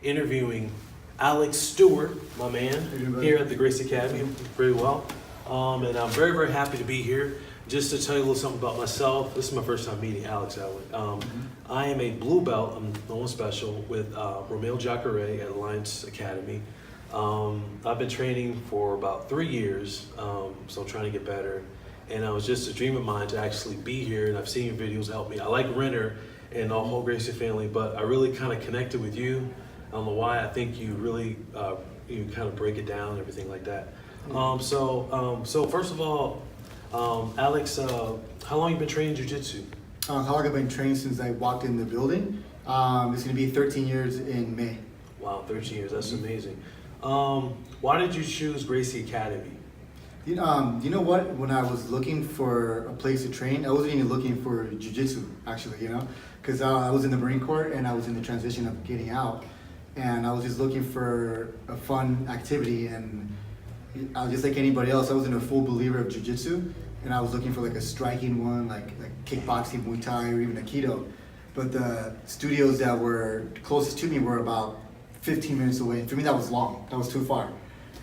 Interviewing Alex Stuart, my man, here at the Gracie Academy. Very well. And I'm very, very happy to be here. Just to tell you a little something about myself, this is my first time meeting Alex. I am a blue belt, I'm no one special, with Romeo Jacare at Alliance Academy. I've been training for about 3 years, so I'm trying to get better. And it was just a dream of mine to actually be here, and I've seen your videos help me. I like Renner and the whole Gracie family, but I really kind of connected with you. I don't know why. I think you really you kind of break it down and everything like that. So first of all, Alex, how long you been training Jiu Jitsu? How long I've been trained since I walked in the building. It's going to be 13 years in May. Wow, 13 years. That's amazing. Why did you choose Gracie Academy? You know what? When I was looking for a place to train, I wasn't even looking for Jiu Jitsu, actually, because I was in the Marine Corps and I was in the transition of getting out. And I was just looking for a fun activity, and I was just like anybody else. I wasn't a full believer of Jiu Jitsu, and I was looking for like a striking one, like kickboxing, Muay Thai, or even Aikido. But the studios that were closest to me were about 15 minutes away. For me, that was long. That was too far.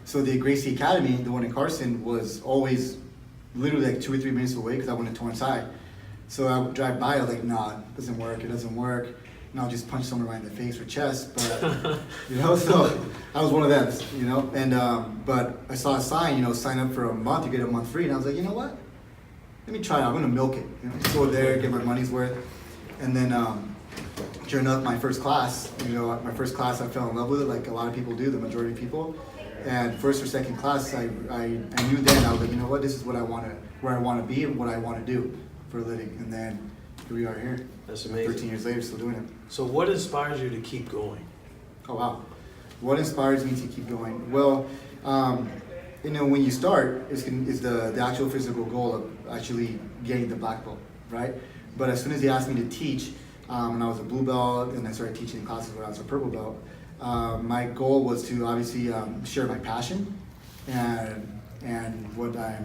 So the Gracie Academy, the one in Carson, was always literally like 2 or 3 minutes away because I went to Torrance High. So I would drive by, I was like, nah, it doesn't work. And I'll just punch someone right in the face or chest. But, so I was one of them, And, but I saw a sign, sign up for a month, you get a month free. And I was like, you know what? Let me try it. I'm going to milk it. Just go there, get my money's worth. And then, sure enough, my first class, I fell in love with it like a lot of people do, the majority of people. And first or second class, I knew then, I was like, you know what, this is what where I want to be and what I want to do for a living. And then here we are here. That's amazing. 13 years later, still doing it. So what inspires you to keep going? Oh, wow. What inspires me to keep going? Well, when you start, is the actual physical goal of actually getting the black belt, right? But as soon as they asked me to teach, when I was a blue belt, and I started teaching classes when I was a purple belt, my goal was to obviously share my passion and what I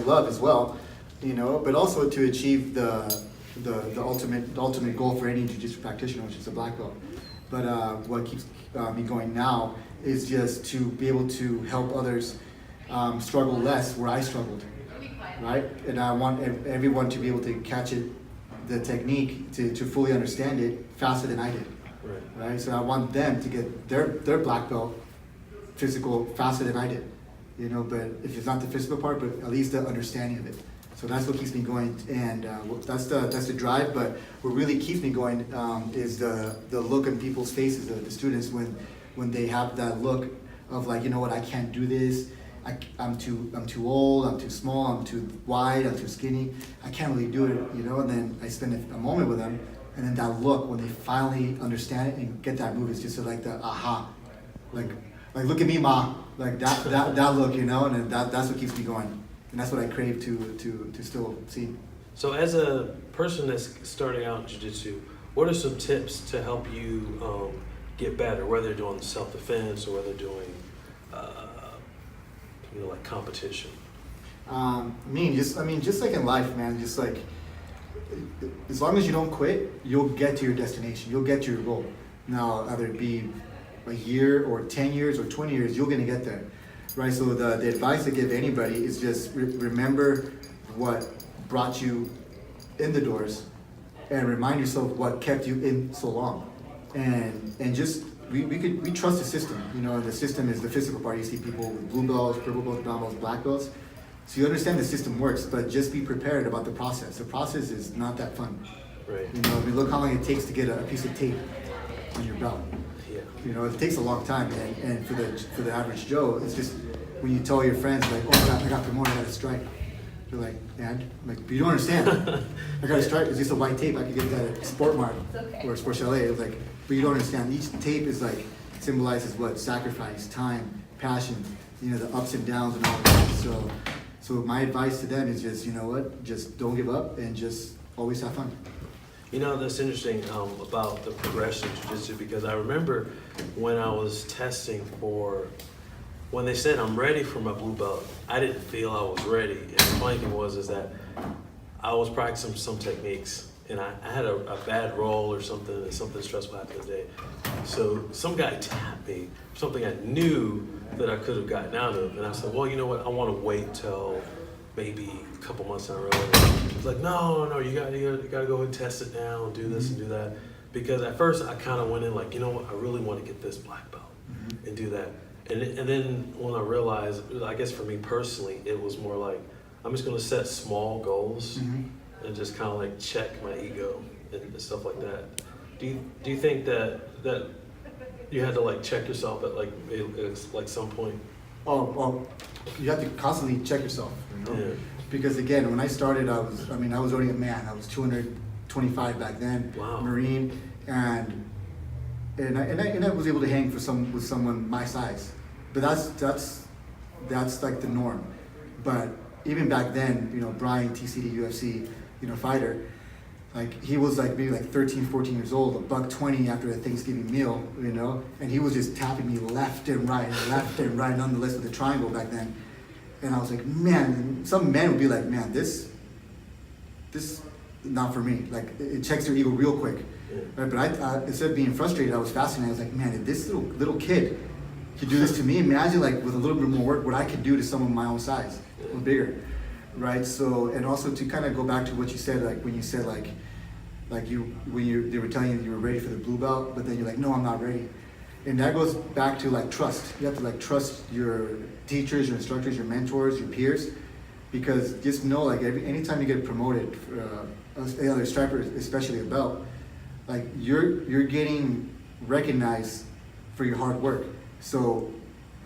love as well, but also to achieve the ultimate goal for any jiu-jitsu practitioner, which is a black belt. But what keeps me going now is just to be able to help others struggle less where I struggled, right? And I want everyone to be able to catch it, the technique, to fully understand it faster than I did. Right? So I want them to get their black belt physical faster than I did, but if it's not the physical part, but at least the understanding of it. So that's what keeps me going, and that's the drive. But what really keeps me going is the look on people's faces, the students, when they have that look of like, you know what, I can't do this. I'm too old. I'm too small. I'm too wide. I'm too skinny. I can't really do it, And then I spend a moment with them. And then that look, when they finally understand it and get that move, it's just like the aha, like look at me, ma, like that look, and that's what keeps me going, and that's what I crave to still see. So as a person that's starting out in Jiu-Jitsu, what are some tips to help you get better, whether you're doing self-defense or whether doing, like competition? Just like in life, man, just like, as long as you don't quit, you'll get to your destination. You'll get to your goal. Now, either it be a year or 10 years or 20 years, you're going to get there, right? So the advice I give anybody is just remember what brought you in the doors, and remind yourself what kept you in so long. And just we trust the system. The system is the physical part. You see people with blue belts, purple belts, brown belts, black belts. So you understand the system works, but just be prepared about the process. The process is not that fun. Right. Look how long it takes to get a piece of tape on your belt. Yeah. It takes a long time, and for the average Joe, it's just when you tell your friends like, oh, I got promoted, I got a strike. They're like, and I'm like, but you don't understand. I got a strike. It's just a white tape. I could get that at Sport Mart or Sport Chalet. It's like, but you don't understand. Each tape is like symbolizes what? Sacrifice, time, passion. The ups and downs and all that. So my advice to them is just, just don't give up and just always have fun. That's interesting about the progression of Jiu-Jitsu, because I remember when I was testing when they said I'm ready for my blue belt, I didn't feel I was ready. And the funny thing is that I was practicing some techniques and I had a bad roll or something, and something stressful happened today. So some guy tapped me, something I knew that I could have gotten out of, and I said, well, you know what, I want to wait till maybe a couple months down the road. It's like, no, you got to go and test it now and do this and do that. Because at first I kind of went in like, you know what, I really want to get this black belt and do that. And then when I realized, I guess for me personally, it was more like, I'm just going to set small goals and just kind of like check my ego and stuff like that. Do you think that you had to like check yourself at like some point? Well, you have to constantly check yourself, you know? Yeah. Because again, when I started, I was already a man. I was 225 back then, Wow. Marine, and I was able to hang with someone my size. But that's like the norm. But even back then, you know, Brian, TCD, UFC, you know, fighter, like he was like maybe like 13, 14 years old, $120 after a Thanksgiving meal, you know, and he was just tapping me left and right, nonetheless with the triangle back then. And I was like, man, some men would be like, man, this not for me. Like it checks their ego real quick. Yeah. Right? But I instead of being frustrated, I was fascinated. I was like, man, if this little kid could do this to me, imagine like with a little bit more work what I could do to someone my own size or bigger. Right? So, and also to kind of go back to what you said, like when you said they were telling you were ready for the blue belt, but then you're like, no, I'm not ready. And that goes back to like trust. You have to like trust your teachers, your instructors, your mentors, your peers, because just know like anytime you get promoted, other striper, especially a belt, like you're getting recognized for your hard work. So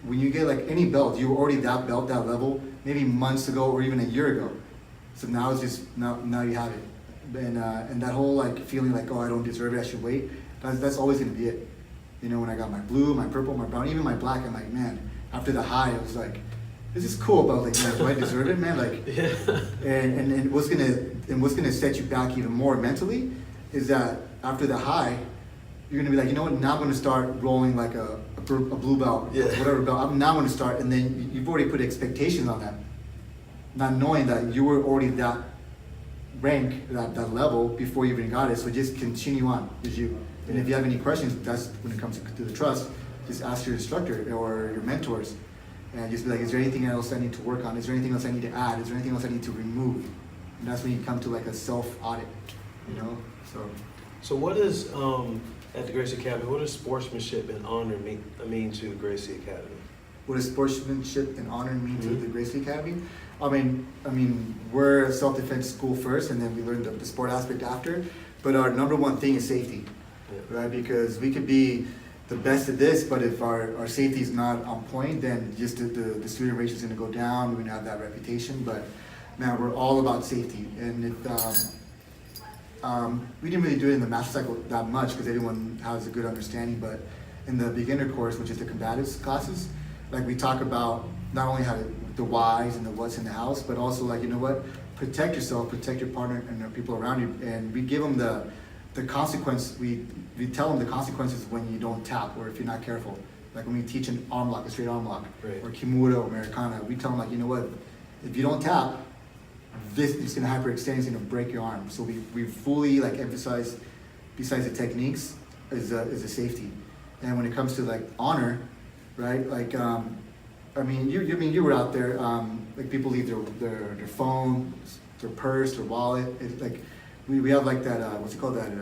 when you get like any belt, you were already that belt, that level, maybe months ago or even a year ago. So now it's just now you have it, and that whole like feeling like, oh, I don't deserve it, I should wait. That's always gonna be it. You know, when I got my blue, my purple, my brown, even my black, I'm like, man. After the high, I was like, this is cool, but like, man, do I deserve it, man? Like, Yeah. and what's gonna set you back even more mentally is that after the high, you're gonna be like, you know what? Now I'm gonna start rolling like a blue belt, Yeah. whatever belt. I'm now gonna start, and then you've already put expectations on that, not knowing that you were already that rank, that level before you even got it. So just continue on with you. And if you have any questions, that's when it comes to the trust, just ask your instructor or your mentors and just be like, is there anything else I need to work on? Is there anything else I need to add? Is there anything else I need to remove? And that's when you come to like a self-audit, you know? So what is, at the Gracie Academy, what does sportsmanship and honor mean to Gracie Academy? What does sportsmanship and honor mean to the Gracie Academy? I mean, we're a self-defense school first, and then we learn the sport aspect after. But our number one thing is safety, right? Because we could be the best at this, but if our safety is not on point, then just the student ratio is going to go down. We're going to have that reputation. But man, we're all about safety, and we didn't really do it in the master cycle that much because everyone has a good understanding. But in the beginner course, which is the combatives classes, like we talk about not only how the whys and the what's in the house, but also like, you know what, protect yourself, protect your partner and the people around you, and we give them the consequence. We tell them the consequences when you don't tap or if you're not careful. Like when we teach an arm lock, a straight arm lock, right, or Kimura or Americana, we tell them like, you know what, if you don't tap, this is gonna hyperextend, it's gonna break your arm. So we fully like emphasize, besides the techniques, is the safety. And when it comes to like honor, right? Like you were out there. Like people leave their phone, their purse, their wallet. It's like we have like that. What's it called? That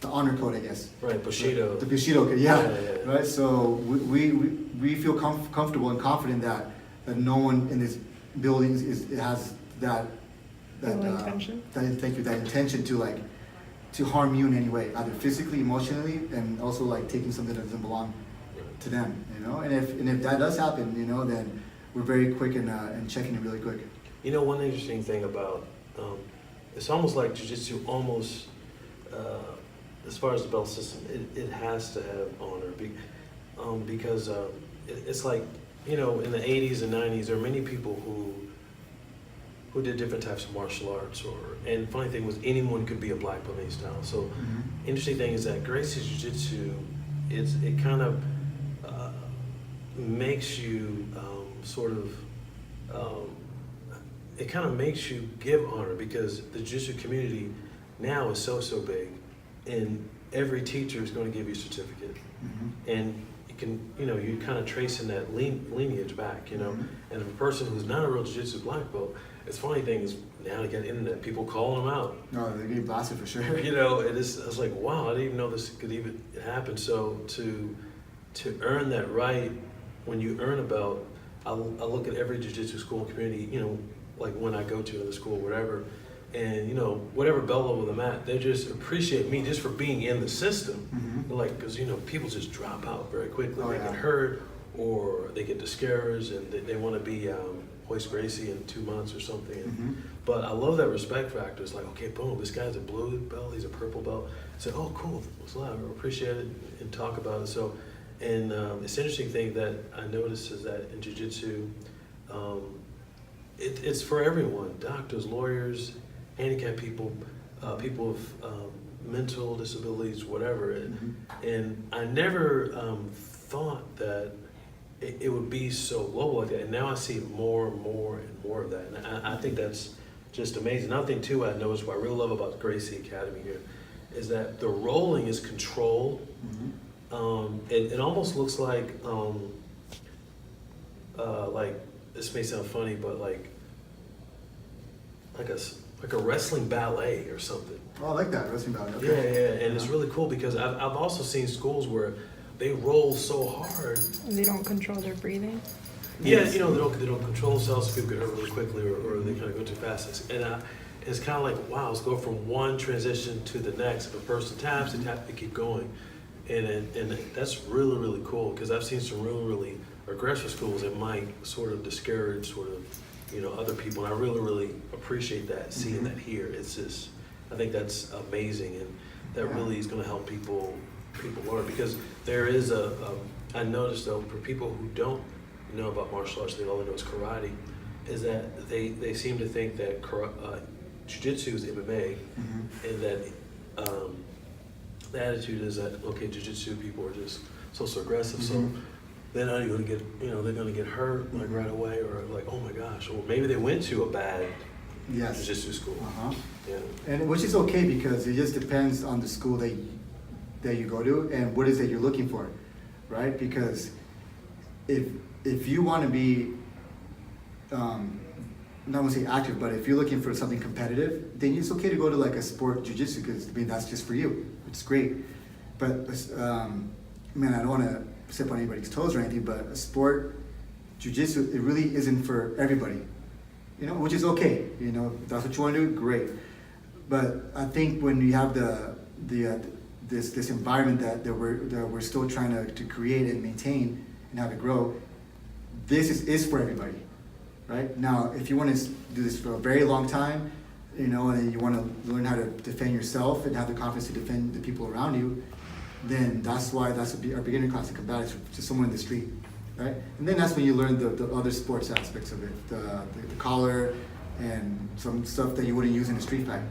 the honor code, I guess. Right, Bushido. The Bushido code. Yeah. Yeah. Right. So we feel comfortable and confident that no one in this building has that intention. That intention to harm you in any way, either physically, emotionally, and also like taking something that doesn't belong to them, you know. And if that does happen, you know, then we're very quick and checking it really quick. You know, one interesting thing about it's almost like Jiu Jitsu, almost as far as the belt system, it has to have honor, because it's like, you know, in the 80s and 90s, there are many people who did different types of martial arts, and funny thing was anyone could be a black belt in any style. So interesting thing is that Gracie Jiu Jitsu, it kind of makes you it kind of makes you give honor, because the Jiu Jitsu community now is so big, and every teacher is going to give you a certificate, and you can, you're kind of tracing that lineage back, and a person who's not a real jiu-jitsu black belt, it's funny thing is now they got internet, people calling them out. No, they're getting blasted for sure. I was like, wow, I didn't even know this could even happen. So to earn that right, when you earn a belt, I look at every jiu-jitsu school and community, like when I go to the school, whatever, and whatever belt level I'm at, they just appreciate me just for being in the system. Like, because people just drop out very quickly. They get hurt or they get discouraged, and they want to be hoist Gracie in 2 months or something. But I love that respect factor. It's like, okay, boom, this guy's a blue belt, he's a purple belt. I said, oh, cool, I appreciate it, and talk about it. So, and it's an interesting thing that I noticed is that in jiu-jitsu, it's for everyone: doctors, lawyers, handicapped people, people with mental disabilities, whatever. And I never thought that it would be so global like that. And now I see more and more and more of that. And I think that's just amazing. Another thing too I noticed, what I really love about the Gracie Academy here, is that the rolling is controlled. It almost looks like this may sound funny, but like a wrestling ballet or something. Oh, I like that, wrestling ballet. Okay. Yeah, and it's really cool because I've also seen schools where they roll so hard. And they don't control their breathing. Yeah, they don't control themselves. So people get hurt really quickly, or they kind of go too fast. And it's kind of like, wow, let's go from one transition to the next. If a person taps, they keep going, and that's really, really cool because I've seen some really, really aggressive schools that might sort of discourage other people, and I really, really appreciate that, seeing that here. It's just, I think that's amazing, and that really is going to help people learn, because there is I noticed though, for people who don't know about martial arts, they only know it's karate, is that they seem to think that jiu-jitsu is MMA, and that the attitude is that, okay, jiu-jitsu people are just so aggressive, so they're not even gonna get, they're gonna get hurt like right away, or like, oh my gosh, or maybe they went to a bad jiu-jitsu school. Yeah. And which is okay, because it just depends on the school that you go to and what is it you're looking for, right? Because if you want to be, not want to say active, but if you're looking for something competitive, then it's okay to go to like a sport jiu-jitsu, because that's just for you. It's great. But man, I don't want to step on anybody's toes or anything, but a sport jiu-jitsu, it really isn't for everybody, which is okay. If that's what you want to do, great. But I think when you have this environment that we're still trying to create and maintain and have it grow, this is for everybody, right? Now, if you want to do this for a very long time, and you want to learn how to defend yourself and have the confidence to defend the people around you, then that's why our beginner class to combat is to someone in the street, right? And then that's when you learn the other sports aspects of it, the collar and some stuff that you wouldn't use in a street fight.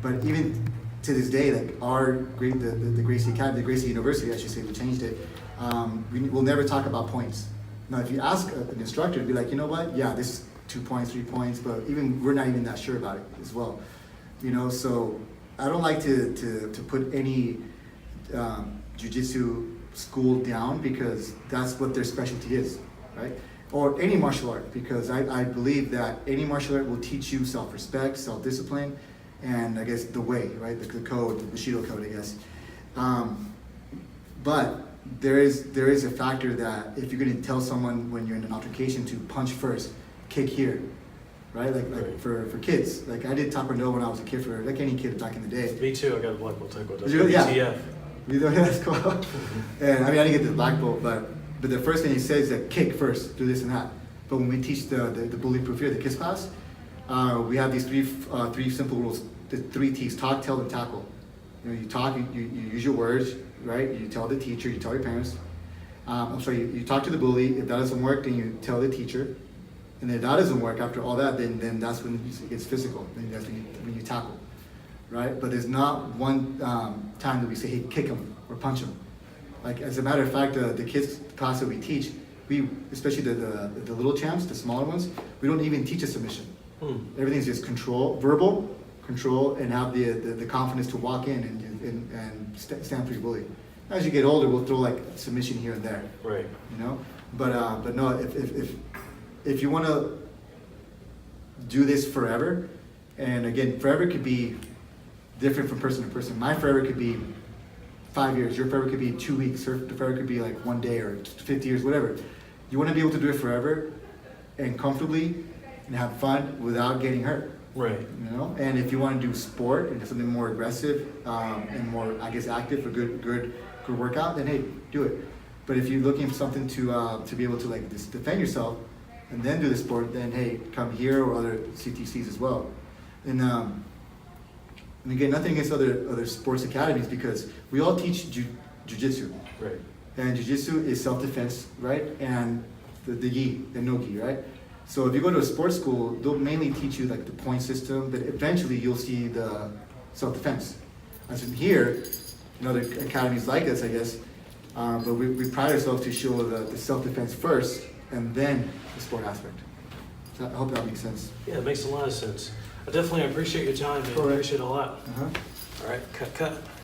But even to this day, like the Gracie Academy, the Gracie University, I should say, we changed it. We'll never talk about points. Now, if you ask an instructor, it'd be like, you know what? Yeah, this is 2 points, 3 points, but we're not even that sure about it as well. So I don't like to put any jiu-jitsu school down, because that's what their specialty is, right? Or any martial art, because I believe that any martial art will teach you self-respect, self-discipline, and I guess the way, right? The code, the Bushido code, I guess. But there is a factor that if you're going to tell someone when you're in an altercation to punch first, kick here, right? Like for kids. Like I did Taekwondo when I was a kid, for like any kid back in the day. Me too. I got a black belt Taekwondo. Yeah. That's cool. And I didn't get the black belt, but the first thing he says is that kick first, do this and that. But when we teach the bully-proof here, the KISS class, we have these three simple rules. The 3 T's: talk, tell, and tackle. You talk, you use your words, right? You tell the teacher, you tell your parents. You talk to the bully. If that doesn't work, then you tell the teacher. And if that doesn't work after all that, then that's when it gets physical. Then that's when you tackle, right? But there's not one time that we say, hey, kick him or punch him. Like, as a matter of fact, the kids class that we teach, especially the little champs, the smaller ones, we don't even teach a submission. Everything's just control, verbal, control and have the confidence to walk in and stand for your bully. As you get older, we'll throw like submission here and there, Right. you know. But no, if you want to do this forever, and again, forever could be different from person to person. My forever could be 5 years. Your forever could be 2 weeks. Your forever could be like 1 day or 50 years, whatever. You want to be able to do it forever and comfortably and have fun without getting hurt. Right. You know, and if you want to do sport and something more aggressive and more, I guess, active for good workout, then hey, do it. But if you're looking for something to be able to like just defend yourself and then do the sport, then hey, come here or other CTCs as well. And again, nothing against other sports academies because we all teach jiu-jitsu. Right. And jiu-jitsu is self-defense, right? And the gi, the no gi, right? So if you go to a sports school, they'll mainly teach you like the point system, but eventually you'll see the self-defense. As in here, in other academies like us, I guess, but we pride ourselves to show the self-defense first and then the sport aspect. So I hope that makes sense. Yeah, it makes a lot of sense. I definitely appreciate your time, man. All right. Appreciate it a lot. Uh-huh. All right, cut.